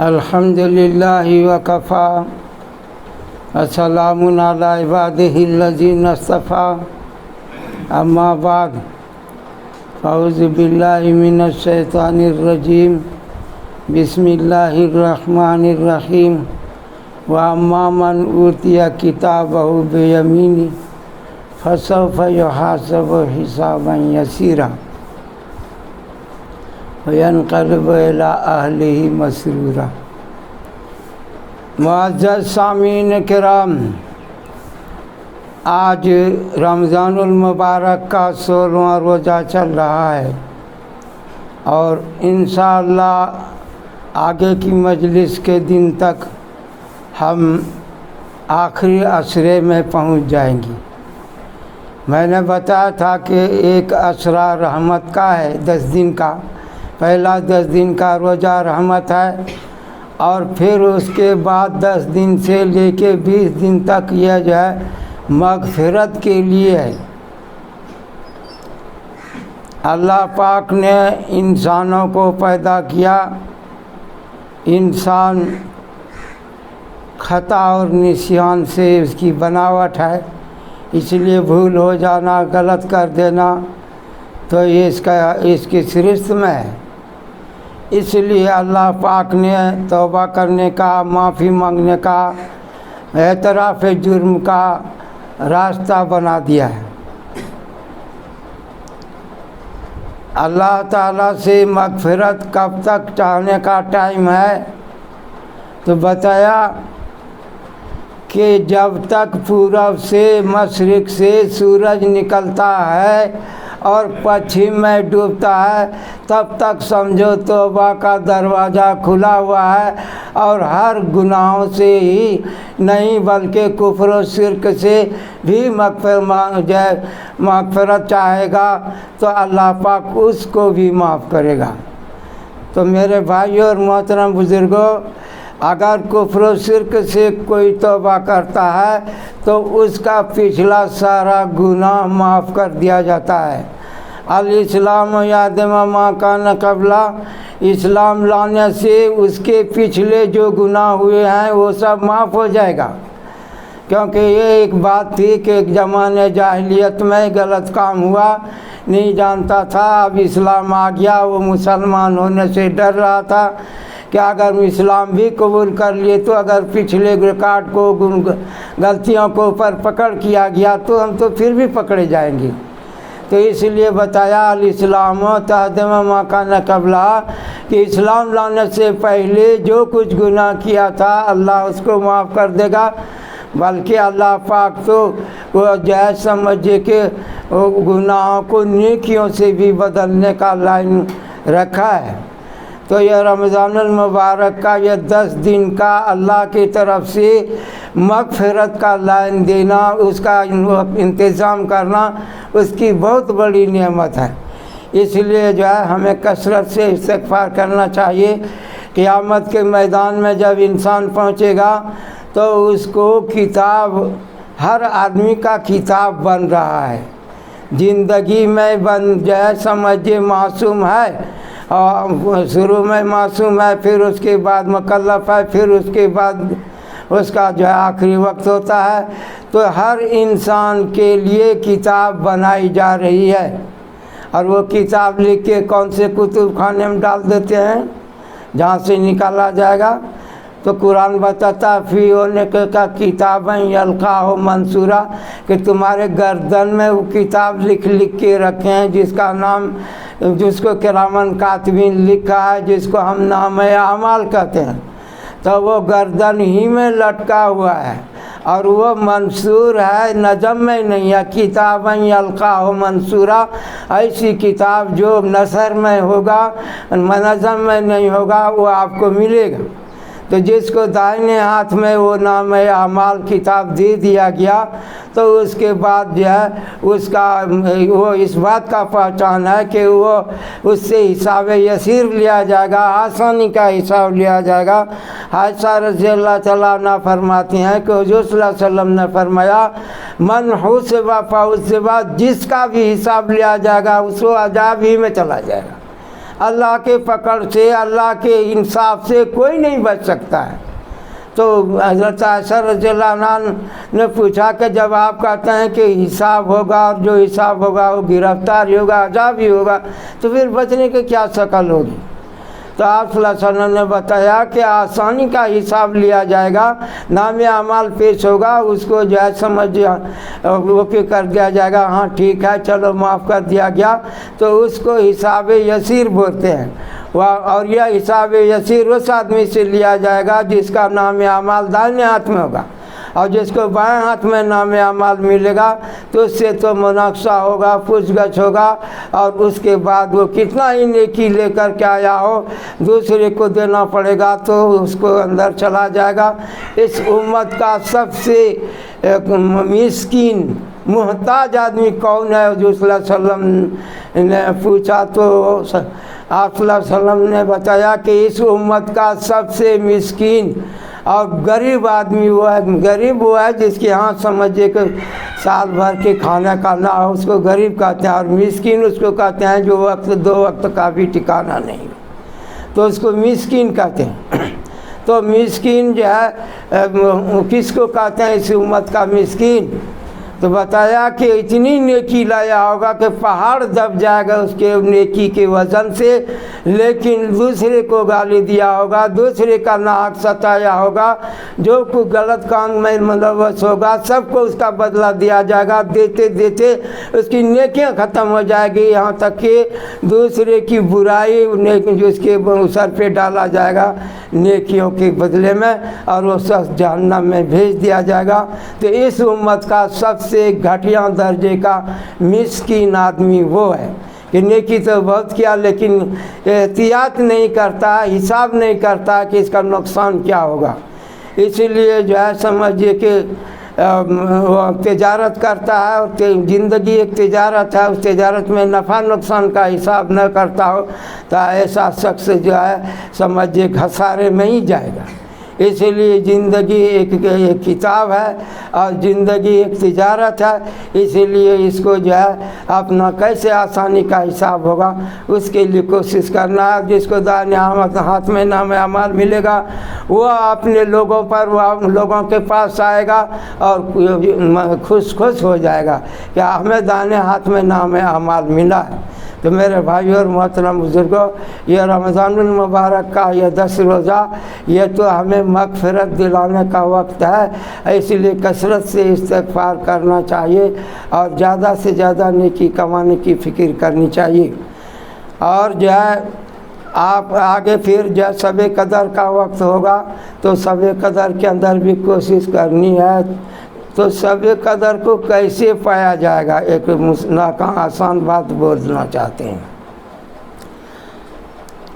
الحمدللہ وکفا السلام علی عبادہ الذین اصطفیٰ اما بعد اعوذ باللہ من الشیطان الرجیم بسم اللہ الرحمن الرحیم واما من اوتی کتابہ بیمینہ فسوف یحاسب حسابا یسیرا وینقلب الی اہلہ مسرورا۔ معزز سامعین کرام، آج رمضان المبارک کا 16واں روزہ چل رہا ہے اور انشاءاللہ آگے کی مجلس کے دن تک ہم آخری عشرے میں پہنچ جائیں گے۔ میں نے بتایا تھا کہ ایک عشرہ رحمت کا ہے، 10 دن کا، پہلا 10 دن کا روزہ رحمت ہے اور پھر اس کے بعد 10 دن سے لے کے 20 دن تک یہ جو ہے مغفرت کے لیے ہے۔ اللہ پاک نے انسانوں کو پیدا کیا، انسان خطا اور نسیان سے اس کی بناوٹ ہے، اس لیے بھول ہو جانا، غلط کر دینا تو یہ اس کی سرشت میں ہے۔ اس لیے اللہ پاک نے توبہ کرنے کا، معافی مانگنے کا، اعتراف جرم کا راستہ بنا دیا ہے۔ اللہ تعالیٰ سے مغفرت کب تک چاہنے کا ٹائم ہے تو بتایا کہ جب تک پورب سے مشرق سے سورج نکلتا ہے اور پچھم میں ڈوبتا ہے تب تک سمجھو توبہ کا دروازہ کھلا ہوا ہے، اور ہر گناہوں سے ہی نہیں بلکہ کفر و شرک سے بھی مغفرت چاہے گا تو اللہ پاک اس کو بھی معاف کرے گا۔ تو میرے بھائیوں اور محترم بزرگوں، اگر کفر و شرک سے کوئی توبہ کرتا ہے تو اس کا پچھلا سارا گناہ معاف کر دیا جاتا ہے۔ الاسلام یادم ما کان قبلہ، اسلام لانے سے اس کے پچھلے جو گناہ ہوئے ہیں وہ سب معاف ہو جائے گا، کیونکہ یہ ایک بات تھی کہ ایک زمانے جاہلیت میں غلط کام ہوا، نہیں جانتا تھا، اب اسلام آ گیا، وہ مسلمان ہونے سے ڈر رہا تھا کہ اگر اسلام بھی قبول کر لیے تو اگر پچھلے ریکارڈ کو غلطیوں کو اوپر پکڑ کیا گیا تو ہم تو پھر بھی پکڑے جائیں گے۔ تو اس لیے بتایا الاسلام تہدم ما کان قبلہ، کہ اسلام لانے سے پہلے جو کچھ گناہ کیا تھا اللہ اس کو معاف کر دے گا، بلکہ اللہ پاک تو وہ جائز سمجھے کہ گناہوں کو نیکیوں سے بھی بدلنے کا لائن رکھا ہے۔ تو یہ رمضان المبارک کا یہ 10 دن کا اللہ کی طرف سے مغفرت کا لائن دینا، اس کا انتظام کرنا اس کی بہت بڑی نعمت ہے۔ اس لیے جو ہے ہمیں کثرت سے استغفار کرنا چاہیے۔ قیامت کے میدان میں جب انسان پہنچے گا تو اس کو کتاب، ہر آدمی کا کتاب بن رہا ہے۔ زندگی میں بن جائے سمجھے معصوم ہے، اور شروع میں معصوم ہے، پھر اس کے بعد مکلف ہے، پھر اس کے بعد اس کا جو ہے آخری وقت ہوتا ہے۔ تو ہر انسان کے لیے کتاب بنائی جا رہی ہے، اور وہ کتاب لکھ کے کون سے کتب خانے میں ڈال دیتے ہیں جہاں سے نکالا جائے گا۔ تو قرآن بتاتا فی ہونے کا کتابیں یلقاہ منصورہ، کہ تمہارے گردن میں وہ کتاب لکھ کے رکھے ہیں جس کا نام، جس کو کرامن کاتبین لکھا ہے، جس کو ہم نام اعمال کہتے ہیں، تو وہ گردن ہی میں لٹکا ہوا ہے، اور وہ منصور ہے، نظم میں نہیں ہے۔ کتابیں یلقاہ منصورہ، ایسی کتاب جو نثر میں ہوگا، منظم میں نہیں ہوگا، وہ آپ کو ملے گا۔ تو جس کو دائنے ہاتھ میں وہ نام اعمال کتاب دے دیا گیا تو اس کے بعد جو ہے اس کا وہ اس بات کا پہچان ہے کہ وہ اس سے حساب یسیر لیا جائے گا، آسانی کا حساب لیا جائے گا۔ عائشہ رضی اللہ تعالیٰ عنہ فرماتی ہیں کہ حضور صلی اللہ علیہ وسلم نے فرمایا من حسب فحسب، جس کا بھی حساب لیا جائے گا اس کو عذاب ہی میں چلا جائے گا۔ اللہ کے پکڑ سے، اللہ کے انصاف سے کوئی نہیں بچ سکتا ہے۔ تو حضرت عائشہ رضی اللہ عنہ نے پوچھا کہ جب آپ کہتے ہیں کہ حساب ہوگا اور جو حساب ہوگا وہ گرفتاری ہوگا، عذاب ہی ہوگا، تو پھر بچنے کی کیا شکل ہوگی؟ تو آپ صلی اللہ علیہ وسلم نے بتایا کہ آسانی کا حساب لیا جائے گا، نام اعمال پیش ہوگا، اس کو جو ہے سمجھ اوکے کر دیا جائے گا، ہاں ٹھیک ہے چلو معاف کر دیا گیا، تو اس کو حساب یسیر بولتے ہیں۔ اور یہ حساب یسیر اس آدمی سے لیا جائے گا جس کا نام اعمال دائیں ہاتھ میں ہوگا، اور جس کو بائیں ہاتھ میں نام اعمال ملے گا تو اس سے تو مناقشہ ہوگا، پوچھ گچھ ہوگا، اور اس کے بعد وہ کتنا ہی نیکی لے کر کے آیا ہو دوسرے کو دینا پڑے گا تو اس کو اندر چلا جائے گا۔ اس امت کا سب سے مسکین محتاج آدمی کون ہے؟ حضور صلی اللہ علیہ وسلم نے پوچھا تو آپ صلی اللہ علیہ وسلم نے بتایا کہ اس امت کا سب سے مسکین اور غریب آدمی وہ ہے، غریب وہ ہے جس کے ہاں سمجھے کہ سال بھر کے کھانا کا نہ ہو، اس کو غریب کہتے ہیں، اور مسکین اس کو کہتے ہیں جو وقت دو وقت کا بھی ٹھکانا نہیں، تو اس کو مسکین کہتے ہیں۔ تو مسکین جو ہے کس کو کہتے ہیں اس امت کا مسکین؟ تو بتایا کہ اتنی نیکی لایا ہوگا کہ پہاڑ دب جائے گا اس کے نیکی کے وزن سے، لیکن دوسرے کو گالی دیا ہوگا، دوسرے کا ناحق ستایا ہوگا، جو کوئی غلط کام میں ملوث ہوگا سب کو اس کا بدلہ دیا جائے گا، دیتے دیتے اس کی نیکیاں ختم ہو جائے گی، یہاں تک کہ دوسرے کی برائی جو اس کے سر پہ ڈالا جائے گا نیکیوں کے بدلے میں، اور وہ شخص جہنم میں بھیج دیا جائے گا۔ تو اس امت کا سب سے گھٹیا درجے کا مسکین آدمی وہ ہے کہ نیکی تو بہت کیا لیکن احتیاط نہیں کرتا، حساب نہیں کرتا کہ اس کا نقصان کیا ہوگا، اسی لیے جو ہے سمجھیے کہ وہ تجارت کرتا ہے، اور زندگی ایک تجارت ہے، اس تجارت میں نفع نقصان کا حساب نہ کرتا ہو تو ایسا شخص جو ہے سمجھیے خسارے میں ہی جائے گا۔ اسی لیے زندگی ایک کتاب ہے اور زندگی ایک تجارت ہے، اسی لیے اس کو جو ہے اپنا کیسے آسانی کا حساب ہوگا اس کے لیے کوشش کرنا ہے۔ جس کو دائیں ہاتھ میں نام اعمال ملے گا وہ اپنے لوگوں پر، وہ لوگوں کے پاس آئے گا اور خوش ہو جائے گا کہ ہمیں دائیں ہاتھ میں نام اعمال ملا ہے۔ تو میرے بھائیو اور محترم بزرگوں، یہ رمضان المبارک کا یہ 10 روزہ یہ تو ہمیں مغفرت دلانے کا وقت ہے، اس لیے کثرت سے استغفار کرنا چاہیے اور زیادہ سے زیادہ نیکی کمانے کی فکر کرنی چاہیے۔ اور جو ہے آپ آگے پھر جو شب قدر کا وقت ہوگا تو شب قدر کے اندر بھی کوشش کرنی ہے۔ تو شب قدر کو کیسے پایا جائے گا؟ ایک آسان بات بولنا چاہتے ہیں۔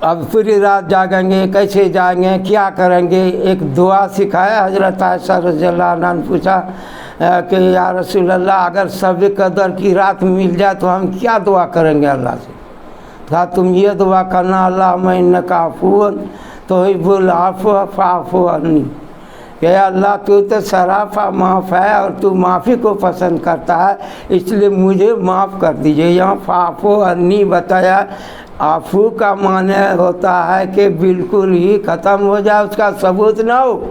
اب پوری رات جاگیں گے، کیسے جائیں گے، کیا کریں گے؟ ایک دعا سکھایا حضرت عائشہ رضی اللہ عنہ نے پوچھا کہ یا رسول اللہ اگر شب قدر کی رات مل جائے تو ہم کیا دعا کریں گے اللہ سے؟ کہا تم یہ دعا کرنا اللہم انک عفو تحب العفو فاعف عنی، کہ اللہ تو سراپا معاف ہے اور تو معافی کو پسند کرتا ہے، اس لیے مجھے معاف کر دیجئے۔ یہاں فاعف عنی بتایا، عفو کا معنی ہوتا ہے کہ بالکل ہی ختم ہو جائے، اس کا ثبوت نہ ہو۔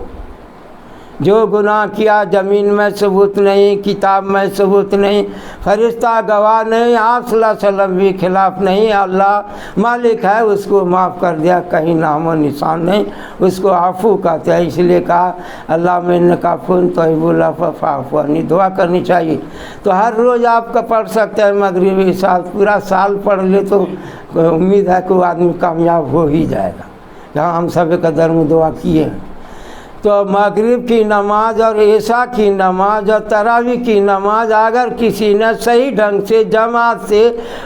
جو گناہ کیا زمین میں ثبوت نہیں، کتاب میں ثبوت نہیں، فرشتہ گواہ نہیں، آپ صلی اللہ علیہ وسلم بھی خلاف نہیں، اللہ مالک ہے، اس کو معاف کر دیا، کہیں نام و نشان نہیں، اس کو عفو کہتے ہیں۔ اس لیے کہا اللہم انک عفو تحب العفو فاعف عنی، دعا کرنی چاہیے۔ تو ہر روز آپ کا پڑھ سکتے ہیں، مغربی سال پورا سال پڑھ لے تو امید ہے کہ وہ آدمی کامیاب ہو ہی جائے گا۔ جہاں ہم شب قدر میں دعا کیے ہیں تو مغرب کی نماز اور عشاء کی نماز اور تراویح کی نماز اگر کسی نے صحیح ڈھنگ سے جماعت سے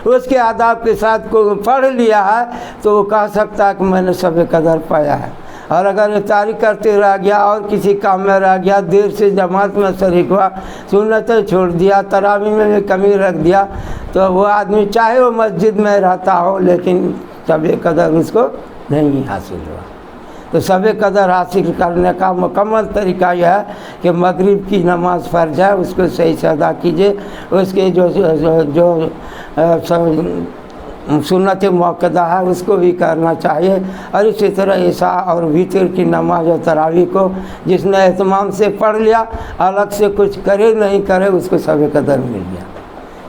اس کے آداب کے ساتھ کو پڑھ لیا ہے تو وہ کہہ سکتا ہے کہ میں نے شب قدر پایا ہے۔ اور اگر افطاری کرتے رہ گیا اور کسی کام میں رہ گیا، دیر سے جماعت میں شریک ہوا، سنتیں چھوڑ دیا، تراویح میں بھی کمی رکھ دیا، تو وہ آدمی چاہے وہ مسجد میں رہتا ہو لیکن شب قدر اس کو نہیں حاصل ہوا۔ تو شب قدر حاصل کرنے کا مکمل طریقہ یہ ہے کہ مغرب کی نماز فرض ہے، اس کو صحیح سے ادا کیجیے، اس کے جو سنت موقدہ ہے اس کو بھی کرنا چاہیے، اور اسی طرح عشاء اور وتر کی نماز و تراویح کو جس نے اہتمام سے پڑھ لیا، الگ سے کچھ کرے نہیں کرے، اس کو سب قدر مل گیا۔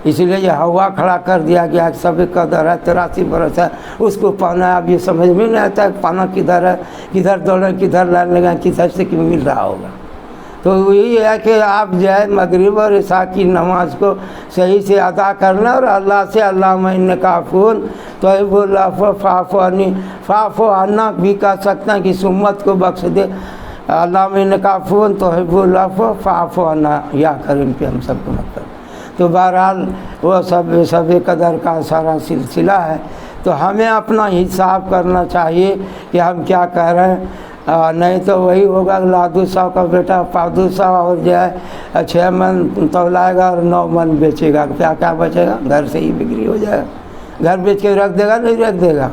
اس لیے یہ ہوا کھڑا کر دیا گیا کہ سب قدر ہے، 83 برس ہے، اس کو پانا ہے۔ اب یہ سمجھ میں نہیں آتا ہے پانا کدھر ہے، کدھر دوڑیں، کدھر لائن لگائیں، کدھر سے کیوں مل رہا ہوگا۔ تو یہی ہے کہ آپ جو ہے مغرب اور عشاء کی نماز کو صحیح سے ادا کرنا، اور اللہ سے اللہم انک عفو تحب العفو فاعف عنی، فاعف عنا بھی کہہ سکتے ہیں کہ اس امت کو بخش دے، اللہم انک عفو تحب العفو فاعف عنا، یا کریم پہ ہم سب کو مت کر۔ تو بہرحال وہ سب قدر کا سارا سلسلہ ہے، تو ہمیں اپنا حساب کرنا چاہیے کہ ہم کیا کہہ رہے ہیں، نہیں تو وہی ہوگا لادو صاحب کا بیٹا پادو صاحب اور جو ہے 6 من تولائے گا اور 9 من بیچے گا، کیا بچے گا؟ گھر سے ہی بکری ہو جائے گا، گھر بیچ کے رکھ دے گا نہیں رکھ دے گا۔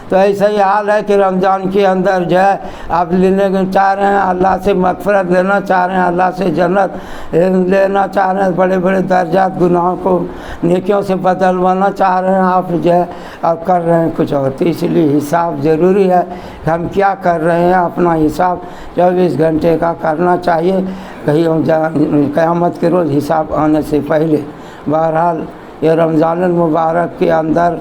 تو ایسا ہی حال ہے کہ رمضان کے اندر جو ہے آپ لینے چاہ رہے ہیں، اللہ سے مغفرت لینا چاہ رہے ہیں، اللہ سے جنت لینا چاہ رہے ہیں، بڑے بڑے درجات گناہوں کو نیکیوں سے بدلوانا چاہ رہے ہیں، آپ جو ہے آپ کر رہے ہیں کچھ اور۔ تو اس لیے حساب ضروری ہے کہ ہم کیا کر رہے ہیں، اپنا حساب 24 گھنٹے کا کرنا چاہیے، کہیں قیامت کے روز حساب آنے سے پہلے۔ بہرحال یہ رمضان المبارک کے اندر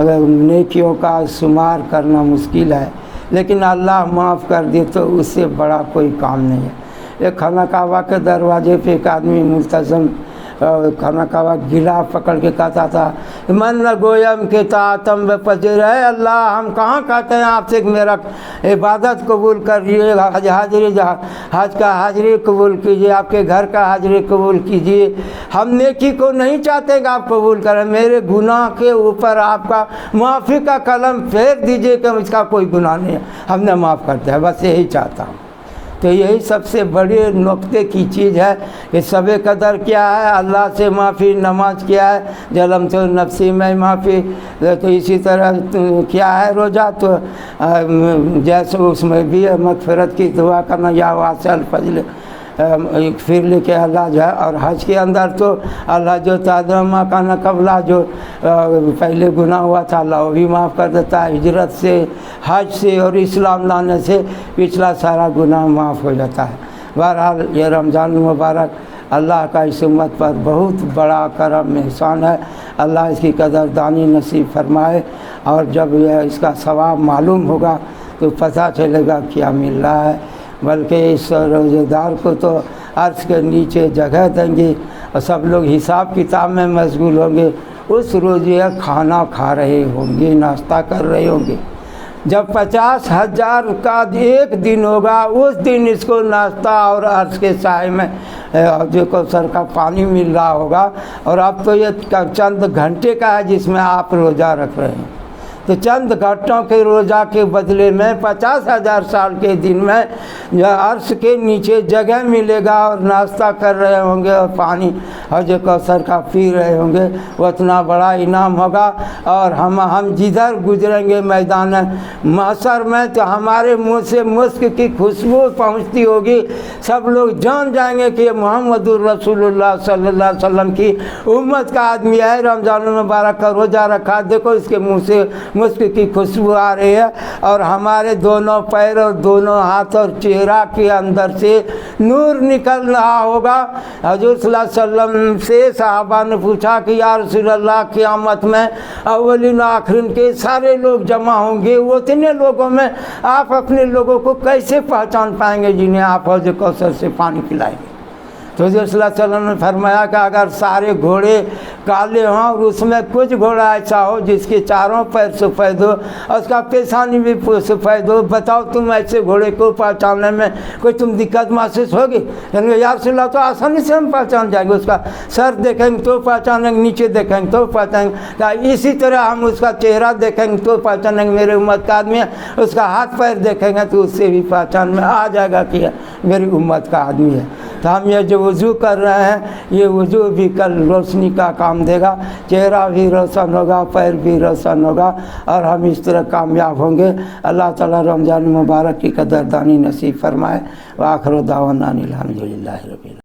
اگر نیکیوں کا شمار کرنا مشکل ہے، لیکن اللہ معاف کر دے تو اس سے بڑا کوئی کام نہیں ہے۔ ایک خانہ کعبہ کے دروازے پہ ایک آدمی ملتزم خانہ کعبہ گلا پکڑ کے کہتا تھا، من گویم کے تعتم بپذیر، ہے اللہ ہم کہاں کہتے ہیں آپ سے کہ میرا عبادت قبول کریے، حج کا حاضری قبول کیجیے، آپ کے گھر کا حاضری قبول کیجیے، ہم نیکی کو نہیں چاہتے کہ آپ قبول کریں، میرے گناہ کے اوپر آپ کا معافی کا قلم پھیر دیجیے کہ اس کا کوئی گناہ نہیں ہے، ہم نے معاف کر دیا، بس یہی چاہتا ہوں۔ تو یہی سب سے بڑے نقطے کی چیز ہے کہ سب قدر کیا ہے، اللہ سے معافی، نماز کیا ہے، ظلم تو نفسی میں معافی، تو اسی طرح کیا ہے روزہ، تو جیسے اس میں بھی مغفرت کی دعا کرنا، یا واسع الفضل پھر لے کے اللہ جو ہے، اور حج کے اندر تو اللہ جو تعدمہ کا قبلہ جو پہلے گناہ ہوا تھا اللہ وہ بھی معاف کر دیتا ہے، ہجرت سے، حج سے اور اسلام لانے سے پچھلا سارا گناہ معاف ہو جاتا ہے۔ بہرحال یہ رمضان المبارک اللہ کا اس امت پر بہت بڑا کرم احسان ہے، اللہ اس کی قدردانی نصیب فرمائے، اور جب یہ اس کا ثواب معلوم ہوگا تو پتہ چلے گا کیا مل رہا ہے، بلکہ اس روزے دار کو تو عرش کے نیچے جگہ دیں گے، اور سب لوگ حساب کتاب میں مشغول ہوں گے، اس روز یہ کھانا کھا رہے ہوں گے، ناشتہ کر رہے ہوں گے۔ جب 50,000 کا ایک دن ہوگا، اس دن اس کو ناشتہ اور عرش کے سائے میں جو کوثر کا پانی مل رہا ہوگا، اور اب تو یہ چند گھنٹے کا ہے جس میں آپ روزہ رکھ رہے ہیں، تو چند گھنٹوں کے روزہ کے بدلے میں 50,000 سال کے دن میں جو عرش کے نیچے جگہ ملے گا، اور ناشتہ کر رہے ہوں گے اور پانی حوض کوثر کا پی رہے ہوں گے، وہ اتنا بڑا انعام ہوگا۔ اور ہم جدھر گزریں گے میدان محشر میں تو ہمارے منہ سے مسک کی خوشبو پہنچتی ہوگی، سب لوگ جان جائیں گے کہ یہ محمد الرسول اللہ صلی اللہ علیہ وسلم کی امت کا آدمی ہے، رمضان المبارک کا روزہ رکھا، دیکھو اس کے منہ سے مسک کی خوشبو آ رہی ہے، اور ہمارے دونوں پیر اور دونوں ہاتھ اور چہرہ کے اندر سے نور نکل رہا ہوگا۔ حضور صلی اللہ علیہ وسلم سے صحابہ نے پوچھا کہ یا رسول اللہ قیامت میں اولین و آخرین کے سارے لوگ جمع ہوں گے، وہ اتنے لوگوں میں آپ اپنے لوگوں کو کیسے پہچان پائیں گے جنہیں آپ حوض کوثر سے پانی پلائیں گے؟ تو حضور صلی اللہ علیہ وسلم نے فرمایا کہ اگر سارے گھوڑے کالے ہوں اور اس میں کچھ گھوڑا ایسا ہو جس کے چاروں پیر سفید ہو اور اس کا پیشانی بھی سفید ہو، بتاؤ تم ایسے گھوڑے کو پہچاننے میں کوئی تم دقت محسوس ہوگی؟ یعنی یا رسول اللہ تو آسانی سے ہم پہچان جائیں گے، اس کا سر دیکھیں گے تو پہچانیں گے، نیچے دیکھیں گے تو پہچانیں گے، اسی طرح ہم اس کا چہرہ دیکھیں گے تو پہچانیں گے میرے امت کا آدمی ہے، اس کا ہاتھ پیر دیکھیں گے تو اس سے بھی پہچان میں آ جائے گا کہ میری امت کا آدمی ہے۔ تو ہم یہ جو وضو کر رہے ہیں، یہ وضو بھی کل روشنی کا کام دے گا، چہرہ بھی روشن ہوگا، پیر بھی روشن ہوگا، اور ہم اس طرح کامیاب ہوں گے۔ اللہ تعالیٰ رمضان مبارک کی قدردانی نصیب فرمائے۔ وآخر دعوانا الحمدللہ رب العالمین۔